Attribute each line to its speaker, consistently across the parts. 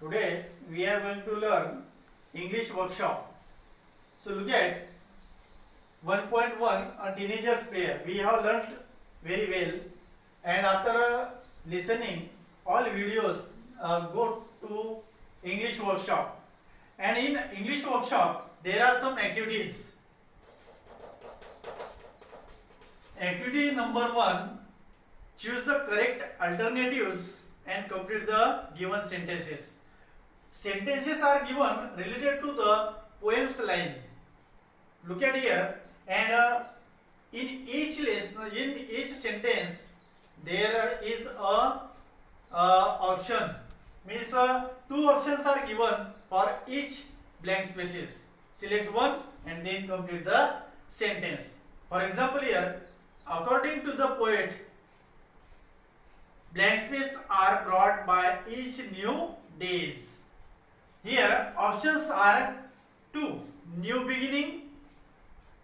Speaker 1: Today we are going to learn English workshop. So look at 1.1 a teenager's prayer. We have learned very well, and after listening all videos, go to English workshop. And in English workshop there are some activities. Activity number 1, choose the correct alternatives and complete the given sentences. Sentences are given related to the poem's line. Look at here, and in each sentence there is a option. Means two options are given for each blank spaces. Select one and then complete the sentence. For example, here, according to the poet, blank space are brought by each new days. Here options are two: new beginning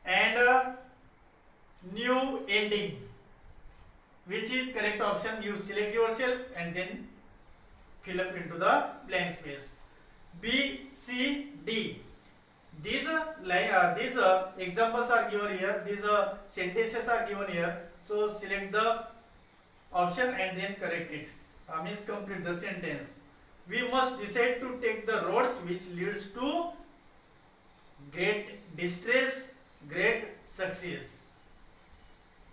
Speaker 1: and new ending. Which is correct option? You select yourself and then fill up into the blank space. B, C, D. These examples are given here. These sentences are given here. So select the option and then correct it. Means complete the sentence. We must decide to take the roads which leads to great distress, great success.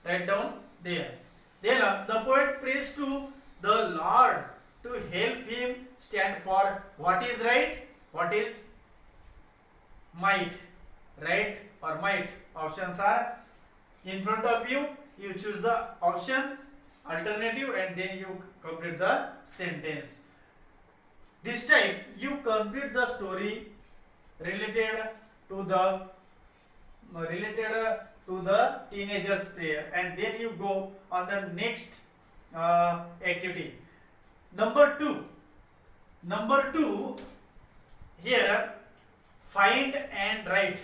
Speaker 1: Write down there. Then the poet prays to the Lord to help him stand for what is right, what is might. Right or might. Options are in front of you. You choose the option, alternative, and then you complete the sentence. This time you complete the story related to the teenager's prayer, and then you go on the next activity. Number two, here find and write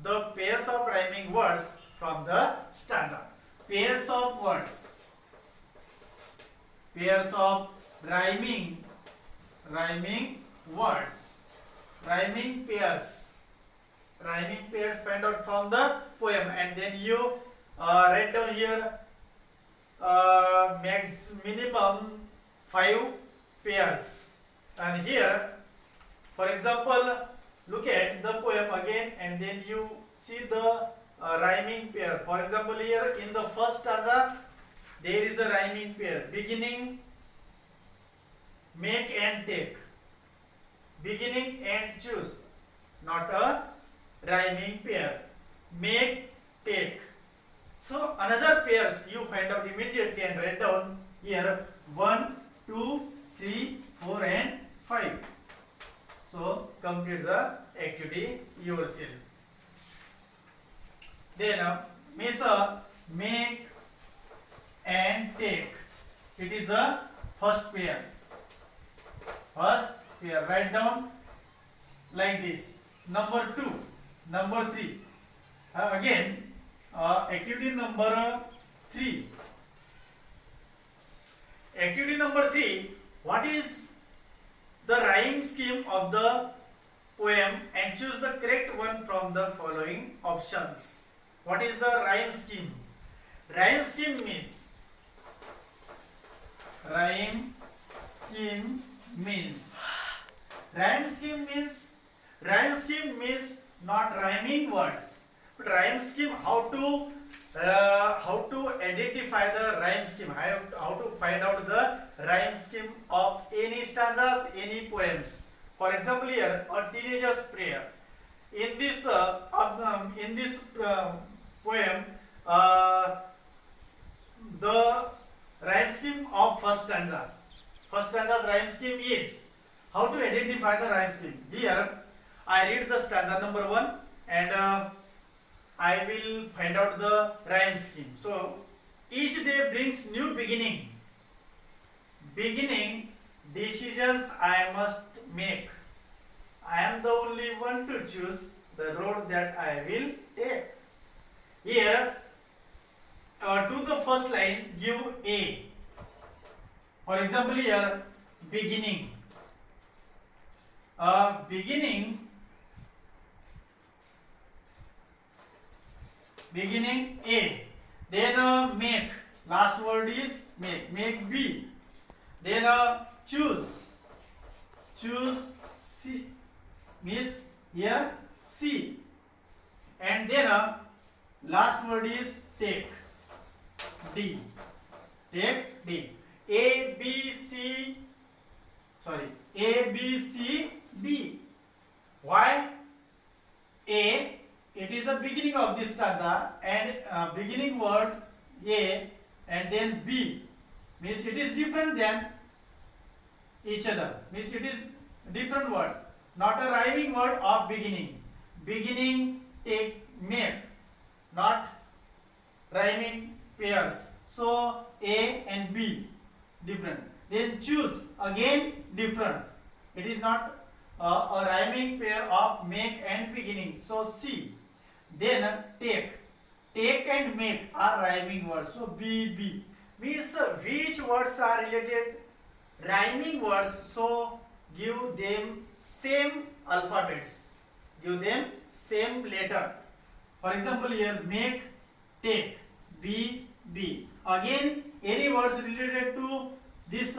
Speaker 1: the pairs of rhyming words from the stanza. Pairs of words, pairs of rhyming words, rhyming pairs find out from the poem, and then you write down here minimum 5 pairs. And here, for example, look at the poem again and then you see the rhyming pair. For example, here in the first stanza there is a rhyming pair: beginning, make and take. Beginning and choose, not a rhyming pair. Make, take. So another pairs you find out immediately and write down here 1, 2, 3, 4 and 5. So complete the activity yourself. Then make and take. It is the first pair. Write down like this. Number 2, number 3. Again, activity number 3. Activity number 3. What is the rhyme scheme of the poem and choose the correct one from the following options. What is the rhyme scheme? Rhyme scheme means rhyme scheme means not rhyming words, but rhyme scheme, how to identify the rhyme scheme, how to find out the rhyme scheme of any stanzas, any poems. For example, here a teenager's prayer. In this poem, the rhyme scheme of first stanza's rhyme scheme is, how to identify the rhyme scheme. Here I read the stanza number 1 and I will find out the rhyme scheme. So each day brings new beginning. Decisions I must make. I am the only one to choose the road that I will take. Here to the first line give A. For example, here beginning. beginning A, then make, last word is make B, then choose C, means here C, and then last word is take D, A B C B. Why? A, it is the beginning of this stanza, and beginning word A and then B, means it is different than each other, means it is different words, not a rhyming word of beginning take make, not rhyming pairs. So A and B different, then choose again different, it is not a rhyming pair of make and beginning, so C, then take and make are rhyming words, so B, means which words are related rhyming words, so give them same alphabets, give them same letter. For example, here make, take, B. Again, any words related to this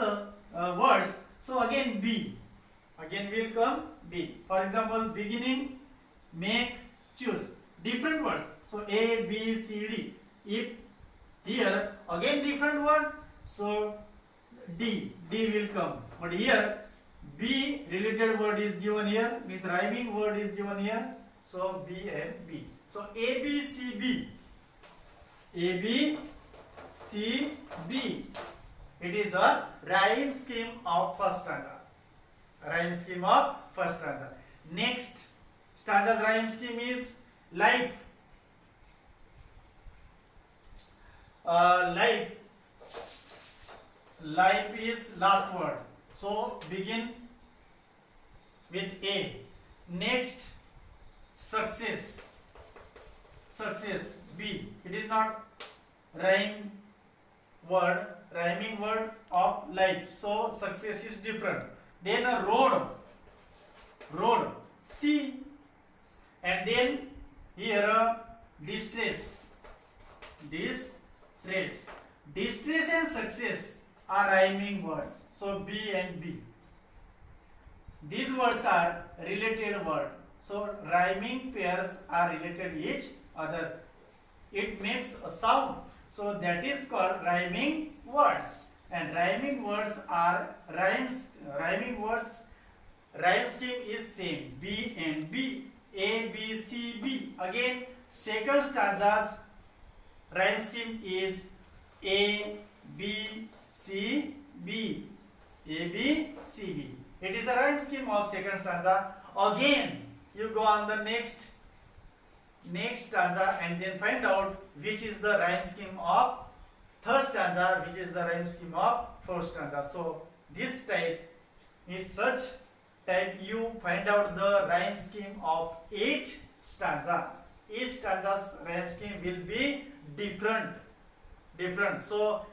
Speaker 1: words, so again B. Again will come B. For example, beginning, make, choose. Different words. So A, B, C, D. If here again different word, so D will come. But here B related word is given here, means rhyming word is given here. So B and B. So A, B, C, B. A, B, C, B. It is a rhyme scheme of first stanza. Next stanza's rhyme scheme is life. Life is last word. So begin with A. Next success B. It is not rhyming word of life, so success is different. Then a road C, and then here a distress and success are rhyming words, so B and B. These words are related word, so rhyming pairs are related each other, it makes a sound, so that is called rhyming words. And rhyming words are rhyme scheme is same, B and B, A, B, C, B. Again, second stanza's rhyme scheme is A, B, C, B. It is a rhyme scheme of second stanza. Again, you go on the next stanza and then find out which is the rhyme scheme of third stanza, which is the rhyme scheme of fourth stanza. So this type is such type you find out the rhyme scheme of each stanza. Each stanza's rhyme scheme will be different. So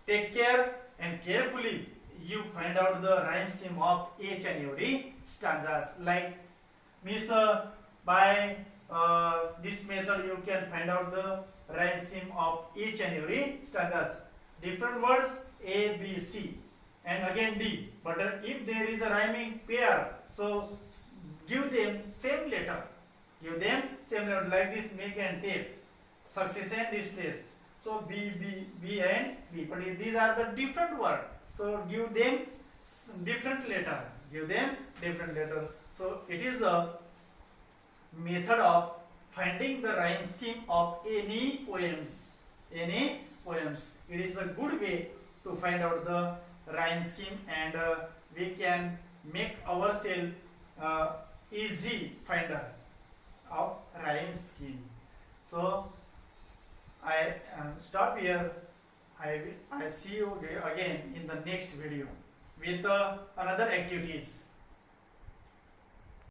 Speaker 1: take care and carefully you find out the rhyme scheme of each and every stanzas. Like means by this method you can find out the rhyme scheme of each and every stanzas. Different words A, B, C, and again D. But if there is a rhyming pair, so give them same letter. Like this, make and take, success and distress. So B and B. But if these are the different words, so give them different letter. So it is a method of finding the rhyme scheme of any poems. It is a good way to find out the rhyme scheme, and we can make ourselves easy finder of rhyme scheme. So I stop here. I see you again in the next video with another activities.